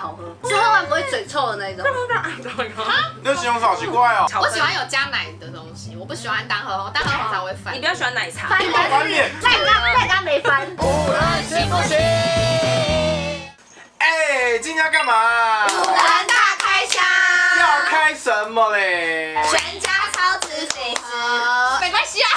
好喝，是喝完不会嘴臭的那一种。你这形容词好奇怪哦。我喜欢有加奶的东西，我不喜欢单喝红，单喝红茶会翻。你比较喜欢奶茶？翻脸，那刚没翻。无论行不行？哎，今天要干嘛？突然大开箱，要开什么嘞？全家超值美食，没关系啊，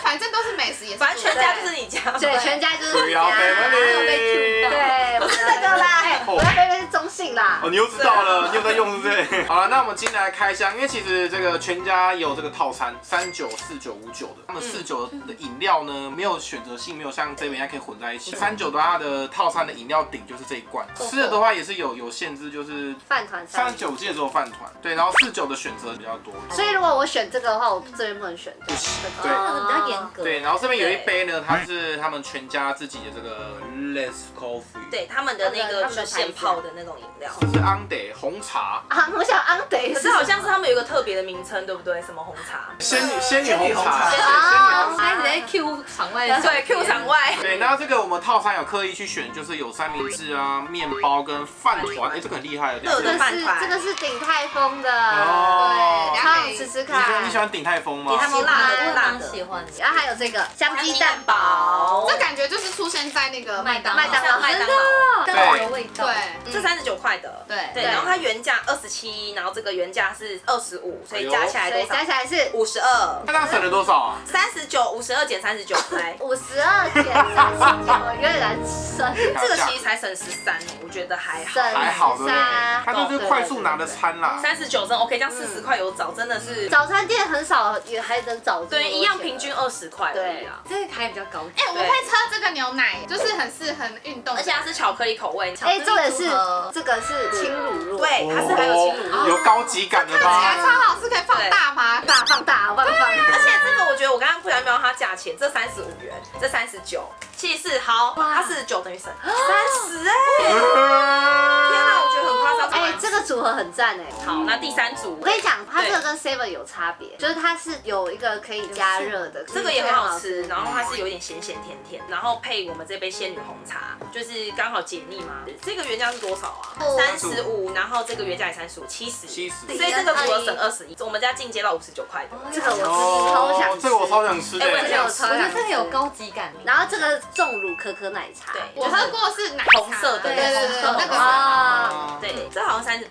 反正都是美食，也是。反正全家就是你家。对，全家就是不要被问对，不是那个啦，我要贝贝是中性啦。哦，你又知道了，你有在用是不是？好了，那我们今天来开箱，因为其实这个全家有这个套餐39、49、59的，他们49的饮料呢没有选择性，没有像这边还可以混在一起。39的它的套餐的饮料顶就是这一罐，吃的的话也是有限制，就是饭团39记得只有饭团，对，然后49的选择比较多。所以如果我选这个的话，我这边不能选。不行，对。比较严格。对，然后这边有一杯呢，它是他们全家自己的这个 Less Coffee， 对，他们的那个就是现泡的那种饮料。这是 Ande 红茶，啊，我想 Ande，可是好像是他们有一个特别的名称，对不对？什么红茶？仙女红茶，开始在 Q 场外，对 ，Q 场外。对，那这个我们套餐有刻意去选，就是有三明治啊、面包跟饭团，哎，这个很厉害的。热的饭团，这个是鼎泰丰的，哦对，超好吃看。你喜欢鼎泰丰吗？鼎泰丰辣的，辣的。喜欢。然后还有这个香鸡蛋堡，这感觉就是出现在那个麦当劳，真的，更有味道。对，这39块的，对，然后它原价27，然后这个原价是25，所以加起来所以多少？加起来是52。那这样省了多少啊39，52减39，来。 52减39，有点难算。这个其实才省13，我觉得还好。还好，对不对？它就是对快速拿的餐啦。 39真 OK，这样40块有找，真的是。早餐店很少，也还能找。对，一样平均20块而已啊。这个还比较高级。哎，我会喝这个牛奶，就是很运动，而且它是巧克力口味。哎，这个是轻乳酪，对，它是还有轻乳酪，有高级感的看起来吗？超好吃，可以放大吗？放大，放。而且这个我觉得我刚刚不小心瞄到它价钱，这35元，这39，其实好，它49等于省30哎！天哪，我觉得很夸张。哎，这个组合很赞哎。好，那第3组，我跟你讲，它这个跟 Seven 有差别，就是它是有一个可以加热的，这个也很好吃，然后它是有点咸甜甜，然后配我们这杯仙女红茶，就是刚好解腻嘛。这个原价是多少啊？35，然后这个原价也35，70，所以这个组合省21，我们家进阶到59块的。这个我超想吃，这个我超想吃的。我也我超想吃，这个有高级感。然后这个重乳可可奶茶，对，我喝过是奶红色的，对，那个啊，对，这好像38，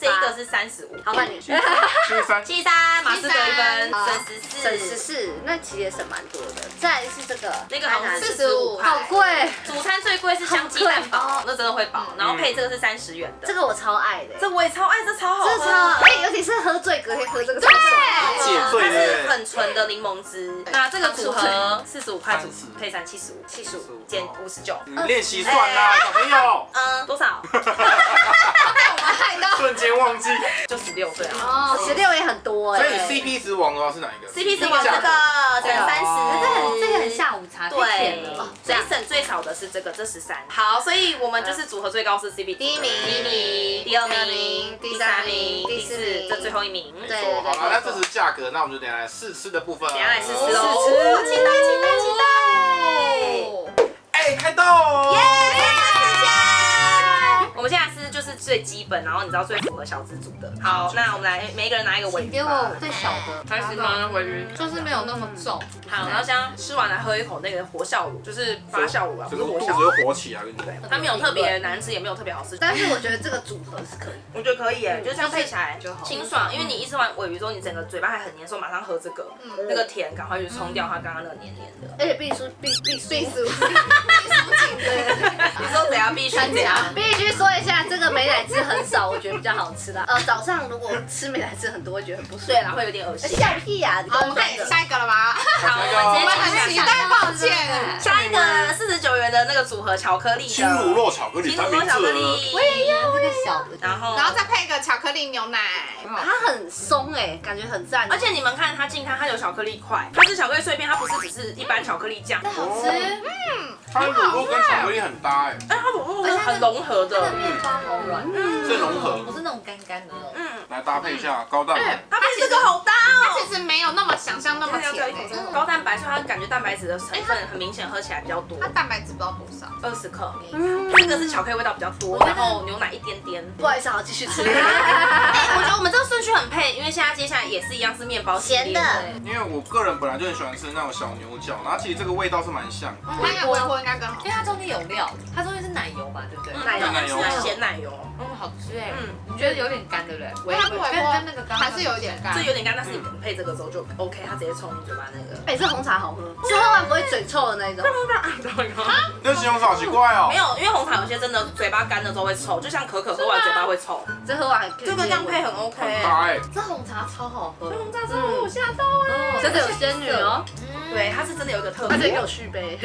这一个是35。好，换你。 73，马斯德1分，省省14。 14，那其实也省蛮多的。再来是这个，那个好像是45好贵，主餐最贵是香鸡蛋堡，那真的会饱。然后配这个是30元的，这个我超爱的，这我也超爱，这超好喝，这超，哎，尤其是喝醉隔天喝这个超爽。解醉它的是很纯的柠檬汁。那这个组合45块组配375减59，练习算啦，小朋友。多少？我们害到瞬间忘记。就16对啊。哦，16也很多哎。所以 CP 值王的话是哪一个 CP 值王这个省30，这个很下午茶，太甜对了。，所以省最少的是这个，这13。好，所以我们就是组合最高是 CP 第一名第2名，第3名，第4名，这最后1名。没错，好了，那这是价格，那我们就等一下来试吃的部分。等一下来试吃喽，试吃期待！哎，开动！我们现在吃就是最基本，然后你知道最符合小资族的。好，那我们来每一个人拿一个尾鱼。给我最小的。开始吗？尾鱼就是没有那么重。好，然后现在吃完来喝一口那个活酵乳，就是发酵乳啊，不这个肚子是活酵乳。会活起来，跟你讲。它没有特别难吃，也没有特别好吃，但是我觉得这个组合是可以。我觉得可以耶，就是这样配起来就好清爽。因为你一吃完尾鱼之后，你整个嘴巴还很黏，说马上喝这个，那个甜赶快去冲掉它刚刚那个黏黏的。而且必须你说怎样必须怎样？必须说一下，这个美乃滋很少，我觉得比较好吃啦。早上如果吃美乃滋很多，会觉得很不舒服。对啦，会有点恶心。笑屁呀！好，我们看下一个了吗？好，我们直接很期待，抱歉。下一个49元的那个组合巧克力的轻乳酪巧克力轻乳酪三明治。巧克力，我也要这个小的。然后再配一个巧克力牛奶，它很松哎，感觉很赞。而且你们看它近看，它有巧克力块，它是巧克力碎片，它不是只是一般巧克力酱。好吃。它的乳酪跟巧克力很搭哎。哎，它乳酪是很融合的。面包好超软，是融合不是那种干干的那种。来搭配一下高蛋白。它这个好搭哦。它其实没有那么想象那么甜欸，高蛋白，所以它感觉蛋白质的成分很明显，喝起来比较多它，蛋白质不知道多少。 20克。这个是巧克力味道比较多，然后牛奶一点点。不好意思，好继续吃。我觉得我们这个顺序很配，因为现在接下来也是一样是面包系列咸的因为我个人本来就很喜欢吃那种小牛角，然后其实这个味道是蛮像。它应该微波应该更好因为。它中间有料，它中间是奶油吧，对不对？奶油是咸奶油，好吃哎。你觉得有点干，对不对？因为它不微波跟那个刚还是有一点干就。有点干，但是你配这个之后就 OK，它直接冲你嘴巴那个。哎，这红茶好喝，是喝完不会嘴臭的那种。这形容词好奇怪哦没。有，因为红茶有些真的嘴巴干的时候会臭，就像可可喝完嘴巴会臭。这喝完可以这个这样配很 OK。很搭哎，这红茶超好喝，红茶超我吓到哎！真的有仙女哦，对，它是真的有一个特而且给别我。续杯，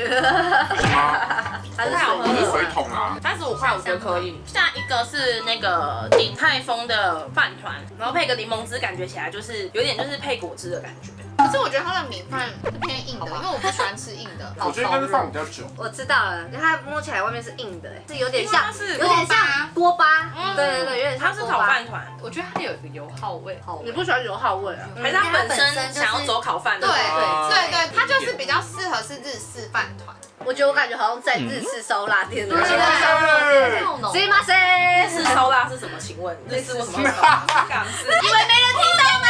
它是太好喝了。水桶啊， 35块我觉得可以。下一个是那个鼎泰丰的饭团，然后配个柠檬汁，感觉起来就是有点就是配果汁的感觉。可是我觉得它的米饭是偏硬的，因为我不喜欢吃硬的。我觉得应该是放比较久。我知道了，因为它摸起来外面是硬的，是有点因为它像，是有点像锅巴，对对对，有点它是炒像锅巴。饭团，我觉得它有一个油耗味，你不喜欢油耗味啊？还是它本身想要走烤饭的？对啊对对，它就是比较适合是日式饭团。我觉得我感觉好像在日式烧腊店的，对好浓。すいませ日ん。式烧腊是什么？请问日式为什么要烧？港式。以为没人听到吗？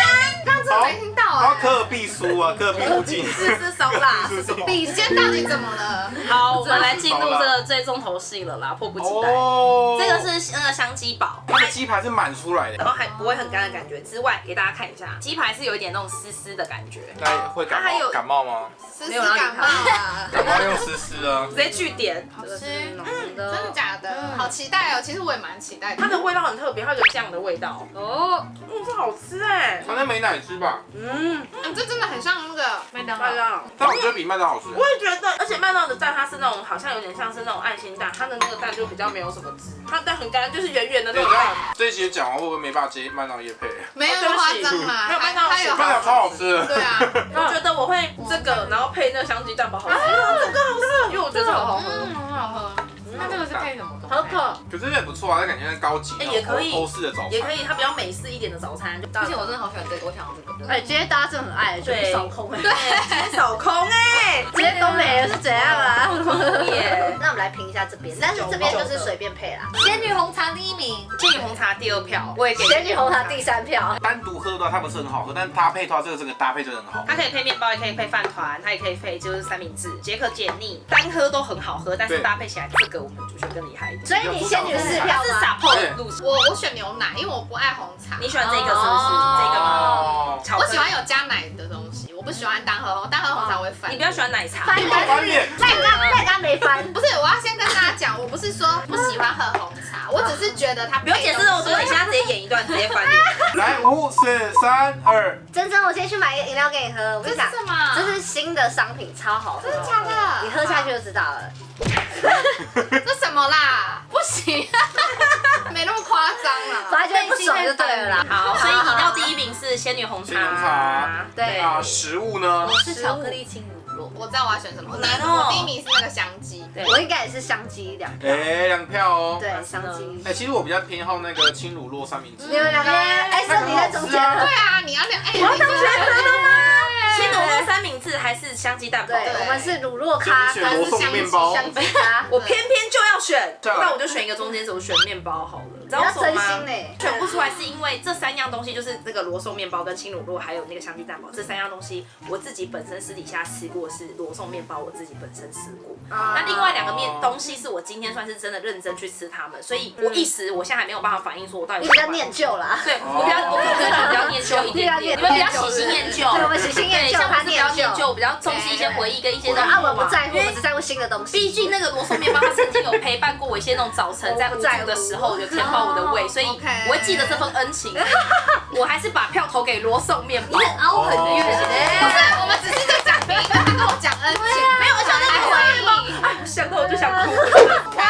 刚真的没听到然后哎。科尔必输啊，科尔必附近。日式烧腊是什么？你今天到底怎么了？好，我们来进入这个最重头戏了啦，迫不及待。哦这个是那个香鸡堡，它的鸡排是满出来的，然后还不会很干的感觉之外，给大家看一下，鸡排是有一点那种丝丝的感觉，那会感冒？它还有感冒吗？丝丝感冒啊。感冒用丝丝啊。直接据点。好吃，这个是浓的，真的假的？好期待哦！其实我也蛮期待的。它的味道很特别，它有个酱的味道。哦，这好吃哎。反正没奶汁吧？这真的很像那个麦当劳。麦当劳。但我觉得比麦当劳好吃。我也觉得，而且麦当劳的蛋它是那种好像有点像是那种爱心蛋，它的那个蛋就比较没有什么汁，它的蛋很干，就是圆圆的那对，这样种蛋。这一集讲完会不会没办法接麦当劳业配？没有那么夸张啦，还有麦当劳它有麦当劳超好吃的。对啊，我觉得我会这个，然后配那个香鸡蛋堡好吃，这个好吃，因为我觉得超好喝。很好喝。那这个是配什么？好可。可是也不错啊，它感觉像高级那种也可以欧式的早餐。也可以，它比较美式一点的早餐，就而且我真的好喜欢这个，我想要这个。哎，今天大家真的很爱，就对扫空哎，对，扫空哎，今天都没了是怎样啊？耶！那我们来评一下这边，但是这边就是随便配啦。仙女红茶第一名，仙女红茶第2票，我也给仙女红茶第3票，单独喝的话，它不是很好喝，但搭配的话，这个搭配真的很好。它可以配面包，也可以配饭团，它也可以配就是三明治，解渴解腻，单喝都很好喝，但是对搭配起来这个我们就觉得更厉害一点。所以你仙女4票它是吗？撒泡的路线，我选牛奶，因为我不爱红茶。你喜欢这个是不是？这个吗？哦，巧克力我喜欢有加奶的东西，我不喜欢单喝红茶我会翻。你比较喜欢奶茶。翻翻脸。那刚没翻，不是，我要先跟大家讲，我不是说不喜欢喝红茶，我只是觉得它不用解释那么多，你现在直接演一段，直接翻脸。来，5、4、3、2。珍珍，我先去买一个饮料给你喝。我跟你讲，这是什么这是新的商品，超好喝。真的假的你喝下去就知道了。这什么啦？不行，没那么夸张啦。反正就会不爽就对了啦。好，所以饮料第1名是仙女红茶。仙女红茶对那食物呢？我是巧克力轻乳酪。我知道我要选什么，难哦我第一名是那个香鸡。对我应该也是香鸡2票。哎，2票哦。对，香鸡。哎，其实我比较偏好那个轻乳酪三明治。你们两个，哎，是你在中间对啊，你要两，哎，我要当学生了吗？新乳酪三明治还是香鸡蛋堡？对，我们是乳酪咖选罗宋面包。香鸡咖。我偏偏就要选，对啊那我就选一个中间值，我选面包好了。你知你要真道为什么吗心？呢。选不出来是因为这3样东西，就是那个罗宋面包跟轻乳酪，还有那个香鸡蛋堡，这3样东西我自己本身私底下吃过是罗宋面包，我自己本身吃过。那另外2个东西是我今天算是真的认真去吃它们，所以我一时我现在还没有办法反应说我到底你比较念旧啦。对，我可能比较念旧一点点，你们比较喜新厌旧，对，我们喜新厌旧，像我他是比较念念旧，比较重视一些回忆跟一些啊，我东西。不在乎，我只在乎新的东西。毕竟那个罗宋面包，它曾经有陪伴过我一些那种早晨在无助的时候，有填饱我的胃，所以我会记得这份恩情。我还是把票投给罗宋面包。凹很远不是，我们只是在讲别人，他跟我讲恩情，没有，我想那个回忆。哎，想到我就想哭。开心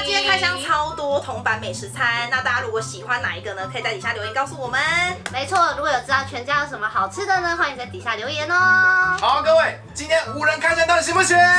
今天开箱超多铜板美食餐，那大家如果喜欢哪一个呢？可以在底下留言告诉我们。没错，如果有知道全家有什么好吃的呢，欢迎在底下留言哦。好，各位，今天5人开箱到底行不行？8866